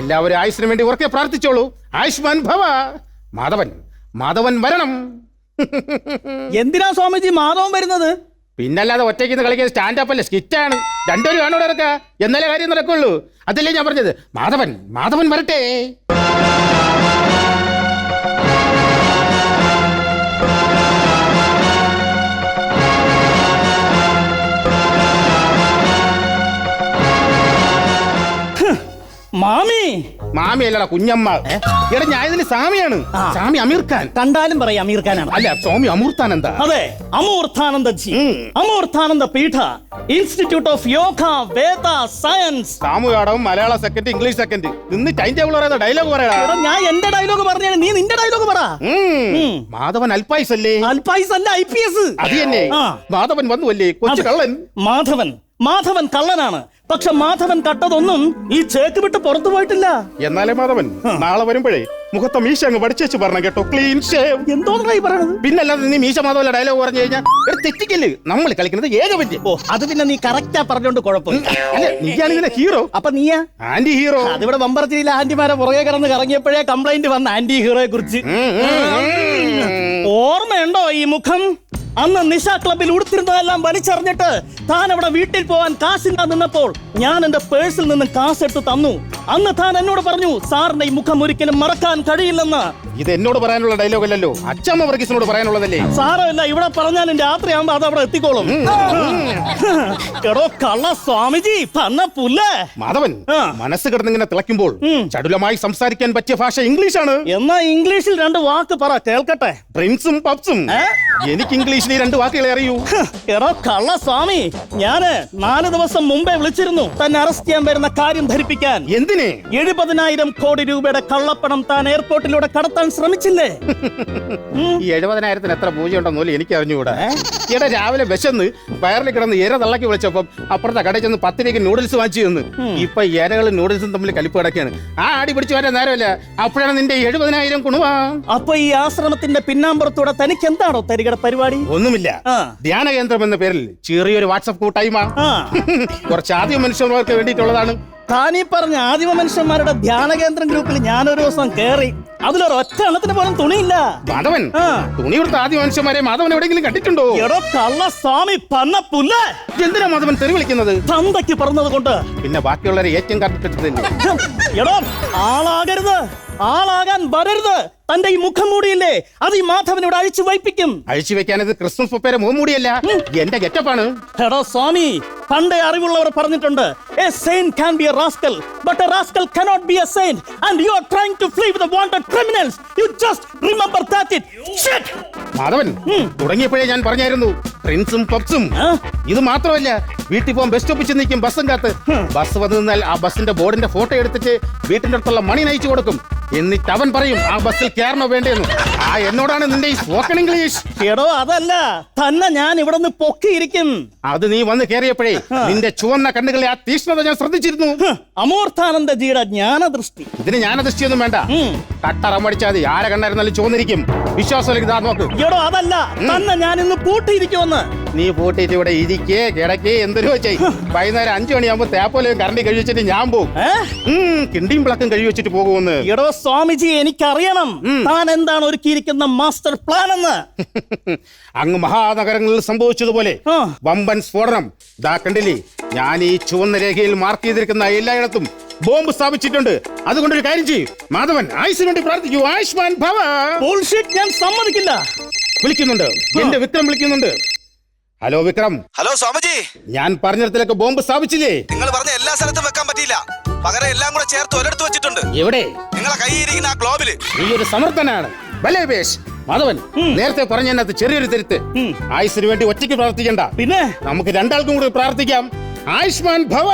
എല്ലാവരും ആയുസിന് വേണ്ടി ഉറക്കെ പ്രാർത്ഥിച്ചോളൂ. ആയുഷ്മാൻ ഭവ. മാധവൻ വരണം. എന്തിനാ സ്വാമിജി മാധവൻ വരുന്നത്? പിന്നല്ലാതെ ഒറ്റയ്ക്ക് കളിക്കുന്ന സ്റ്റാൻഡപ്പ് അല്ലേ, സ്കിറ്റാണ്. രണ്ടുപേരും കാണോടെ ഇറക്ക, എന്നാലേ കാര്യം നടക്കുള്ളൂ. അതല്ലേ ഞാൻ പറഞ്ഞത്. മാധവൻ വരട്ടെ. മാമി അല്ലടാ, കുഞ്ഞമ്മ. എടാ ഞാൻ ഇതിന് സാമിയാണ്. സാമി അമീർ ഖാൻ. കണ്ടാലും പറയാം അമീർ ഖാനാണ്. അല്ല, സ്വാമി അമൂർത്താനന്ദ. അതെ, Amurthanandaji. Amurthananda Peetha institute of Yoga Veda science. സാമുകാടം മലയാള സെക്കൻഡ്, ഇംഗ്ലീഷ് സെക്കൻഡ്. നിന്ന് ടൈം ടേബിൾ പറയാ, ഡയലോഗ് പറയടാ. ഞാൻ എന്റെ ഡയലോഗ് പറഞ്ഞാൽ നീ നിന്റെ ഡയലോഗ് പറ. മാധവൻ അൽപായുസ് അല്ലേ? അൽപായുസ് അല്ല, IPS. അത് തന്നെ. മാധവൻ വന്നുവല്ലേ, കൊച്ചു കള്ളൻ. മാധവൻ കള്ളനാണ്. പക്ഷെ മാധവൻ കട്ടതൊന്നും ഈ ചേക്ക് വിട്ട് പുറത്തു പോയിട്ടില്ല. എന്നാലേ മാധവൻ നാളെ വരുമ്പോഴേ മുഖത്തെ മീശ അങ്ങ് പഠിച്ചു പറഞ്ഞ കേട്ടോ, ക്ലീൻ ഷേവ്. എന്തോന്നായി പറയണത്? പിന്നല്ലാതെ നീ മീശ മാധവന്റെ ഡയലോഗ് പറഞ്ഞു കഴിഞ്ഞാൽ തെറ്റിക്കല്. നമ്മൾ കളിക്കുന്നത് ഏകപറ്റി. ഓ, അത് പിന്നെ നീ കറക്റ്റാ പറഞ്ഞോണ്ട് കുഴപ്പമില്ല. അല്ല, നീയാണ് ഇതിന്റെ ഹീറോ. അപ്പൊ നീയാ ആന്റി ഹീറോ. അതിവിടെ ബമ്പർച്ചിരിയിലെ ആന്റിമാരെ പുറകെ കിടന്ന് കറങ്ങിയപ്പോഴേ കംപ്ലൈന്റ് വന്ന ആന്റി ഹീറോയെ കുറിച്ച്. ഓർമ്മയുണ്ടോ ഈ മുഖം? അന്ന് നിശ ക്ലബിൽ ഉടുത്തിരുന്നതെല്ലാം വലിച്ചെറിഞ്ഞിട്ട് താൻ അവിടെ വീട്ടിൽ പോവാൻ കാശില്ലാ നിന്നപ്പോൾ ഞാൻ എന്റെ പേഴ്സിൽ നിന്ന് കാശ് എടുത്ത് തന്നു. അന്ന് താൻ എന്നോട് പറഞ്ഞു, സാറിന്റെ ഈ മുഖം ഒരിക്കലും മറക്കാൻ കഴിയില്ലെന്ന്. ഇത് എന്നോട് പറയാനുള്ള ഡയലോഗ് അല്ലല്ലോ, അച്ചമ്മ വർഗീസിനോട് പറയാനുള്ളതല്ലേ. സാരമില്ല, ഇവിടെ പറഞ്ഞാലും രാത്രിയാകുമ്പോ അത് അവിടെ എത്തിക്കോളും. എടോ കള്ള സ്വാമിജി, പന്ന പുല്ലേ. മാധവൻ മനസ്സ് കിടന്നിങ്ങനെ തിളയ്ക്കുമ്പോൾ ചടുലമായി സംസാരിക്കാൻ പറ്റിയ ഭാഷ ഇംഗ്ലീഷാണ്. എന്നാ ഇംഗ്ലീഷിൽ 2 വാക്ക് പറ, കേൾക്കട്ടെ. പ്രിൻസും പപ്സും. എനിക്ക് ഇംഗ്ലീഷിൽ 2 വാക്കുകളെ അറിയൂ. എടോ കള്ള സ്വാമി, ഞാന് 4 ദിവസം മുമ്പേ വിളിച്ചിരുന്നു തന്നെ അറസ്റ്റ് ചെയ്യാൻ വരുന്ന കാര്യം ധരിപ്പിക്കാൻ. എന്തിന്? 70,000 കോടി രൂപയുടെ കള്ളപ്പണം താൻ എയർപോർട്ടിലൂടെ കടത്താൻ ശ്രമിച്ചില്ലേ? ഈ 70,000-ന് എത്ര പൂജ ഉണ്ടെന്നോലും എനിക്ക് അറിഞ്ഞുകൂടാ. ഇവിടെ രാവിലെ വിശന്ന് വയറിൽ കിടന്ന് ഇര തള്ളക്കി വിളിച്ചപ്പം അപ്പുറത്തെ കടയിൽ ചെന്ന് 10 രൂപയ്ക്ക് നൂഡിൽസ് വാങ്ങിച്ചു തന്നു. ഇപ്പൊ ഇരകളും നൂഡിൽസും തമ്മിൽ കലിപ്പ് കിടക്കുകയാണ്. ആ അടി പിടിച്ചു വരാൻ നേരമല്ല, അപ്പോഴാണ് നിന്റെ 70,000 കുണുവാ. അപ്പൊ ഈ ആശ്രമത്തിന്റെ പിന്നാമ്പുറത്തൂടെ തനിക്ക് എന്താണോ തരികട പരിപാടി? ഒന്നുമില്ല. ധ്യാന കേന്ദ്രം എന്ന പേരിൽ ചെറിയൊരു വാട്സപ്പ് കൂട്ടായ്മ. കുറച്ച് ആദ്യ മനുഷ്യന്മാർക്ക് വേണ്ടിയിട്ടുള്ളതാണ്. താനീ പറഞ്ഞ ആദിമ മനുഷ്യന്മാരുടെ ധ്യാന കേന്ദ്രം ഗ്രൂപ്പിൽ ഞാനൊരു ദിവസം കേറി. അതിലൊരൊറ്റ എണ്ണത്തിന് പോലും തുണിയില്ല. മാധവൻ തുണി കൊടുത്ത ആദ്യ മനുഷ്യന്മാരെ മാധവൻ എവിടെയെങ്കിലും കണ്ടിട്ടുണ്ടോ? എടോ കള്ള സ്വാമി, പന്ന പുല്ല. എന്തിനാ മാധവൻ തെറി വിളിക്കുന്നത്? തന്തയ്ക്ക് പറഞ്ഞത് കൊണ്ട്. പിന്നെ ബാക്കിയുള്ളവരെ ഏറ്റവും കണ്ടിട്ടില്ല. എടോ ആളാകരുത്, ആളാകാൻ വരരുത്. തന്റെ ഈ മുഖം മൂടിയില്ലേ, അത് ഈ മാധവനോട് അഴിച്ചു വയ്പ്പിക്കും. അഴിച്ചു വെക്കാനത് ക്രിസ്മസ് പപ്പേരെ മുഖംമൂടിയല്ല, എന്റെ ഗെറ്റപ്പാണ്. എടോ സ്വാമി, പണ്ടേ അറിവുള്ളവർ പറഞ്ഞിട്ടുണ്ട്, a saint can be a rascal, but a rascal cannot be a saint, and you are trying to flee with the wanted criminals. You just remember that it. Shit. Madhavan തുടങ്ങിയപ്പോഴേ ഞാൻ പറഞ്ഞായിരുന്നു, പ്രിൻസും പപ്സും. ഇത് മാത്രമല്ല, വീട്ടിൽ പോകാൻ ബസ് സ്റ്റോപ്പിൽ നിൽക്കും ബസ്സും കാത്ത്. ബസ് വന്നു നിന്നാൽ ആ ബസ്സിന്റെ ബോർഡിന്റെ ഫോട്ടോ എടുത്തിട്ട് വീട്ടിന്റെ അടുത്തുള്ള മണി നയിച്ചു കൊടുക്കും. എന്നിട്ട് അവൻ പറയും ആ ബസ്സിൽ കയറണോ വേണ്ടേന്ന്. എന്നോടാണ് നിന്റെ ഈ സ്പോക്കൺ ഇംഗ്ലീഷ്. എടോ അതല്ല, തന്നെ ഞാൻ ഇവിടെ നിന്ന് പൊക്കിയിരിക്കും. അത് നീ വന്ന് കയറിയപ്പോഴേ നിന്റെ ചുവന്ന കണ്ണുകളെ ആ തീഷ്ണത ഞാൻ ശ്രദ്ധിച്ചിരുന്നു. അമൂർത്താനന്ദജിയുടെ ജ്ഞാനദൃഷ്ടി. ഇതിന് ജ്ഞാനദൃഷ്ടിയൊന്നും വേണ്ട, കട്ടറം അടിച്ചാൽ മതി. ആരെ കണ്ടായിരുന്നാലും ചുവന്നിരിക്കും. വിശ്വാസമില്ലെങ്കിൽ നോക്ക്. എടോ അതല്ല, തന്നെ ഞാൻ ഇന്ന് പൂട്ടിയിരിക്കുമെന്ന്. നീ പൂട്ടിയിട്ട് ഇവിടെ ഇരിക്കേ കിടക്കേ എന്തൊരു വെച്ചേ. വൈകുന്നേരം 5 മണിയാകുമ്പോ തേപ്പോലെയും കറണ്ടി കഴി വെച്ചിട്ട് ഞാൻ പോകും. കിണ്ടിയും വിളക്കും കഴി വെച്ചിട്ട് പോകുമെന്ന്. എടോ സ്വാമിജി, എനിക്കറിയണം താൻ എന്താണ് ഒരുക്കിയിരിക്കുന്ന മാസ്റ്റർ പ്ലാൻ എന്ന്. അങ്ങ് മഹാനഗരങ്ങളിൽ സംഭവിച്ചതുപോലെ വമ്പൻ സ്ഫോടനം ദാ കണ്ടില്ലേ. ഞാൻ ഈ ചുവന്ന രേഖയിൽ മാർക്ക് ചെയ്തിരിക്കുന്ന എല്ലായിടത്തും ബോംബ് സ്ഥാപിച്ചിട്ടുണ്ട്. അതുകൊണ്ടൊരു കാര്യം ചെയ്യും മാധവൻ, ആയുസിന് വേണ്ടി പ്രാർത്ഥിക്കൂ. ആയുഷ്മാൻ ഭവ. ഞാൻ സമ്മതിക്കില്ല. വിളിക്കുന്നുണ്ട്, എന്റെ വിക്രം വിളിക്കുന്നുണ്ട്. ഹലോ വിക്രം. ഹലോ സ്വാമിജി. ഞാൻ പറഞ്ഞിടത്തിലൊക്കെ ബോംബ് സ്ഥാപിച്ചില്ലേ? നിങ്ങൾ പറഞ്ഞ എല്ലാ സ്ഥലത്തും വെക്കാൻ പറ്റിയില്ല, പകരം എല്ലാം കൂടെ ചേർത്ത് ഒരിടത്ത് വെച്ചിട്ടുണ്ട്. എവിടെ? നിങ്ങളെ കൈയിരിക്കുന്ന ആ ഗ്ലോബില്. നീ ഒരു സമർത്ഥനാണ്. മാധവൻ നേരത്തെ പറഞ്ഞതിനകത്ത് ചെറിയൊരു തിരുത്ത്. ആയുസിന് വേണ്ടി ഒറ്റയ്ക്ക് പ്രാർത്ഥിക്കണ്ട, പിന്നെ നമുക്ക് 2 ആൾക്കും കൂടി പ്രാർത്ഥിക്കാം. ആയുഷ്മാൻ ഭവ.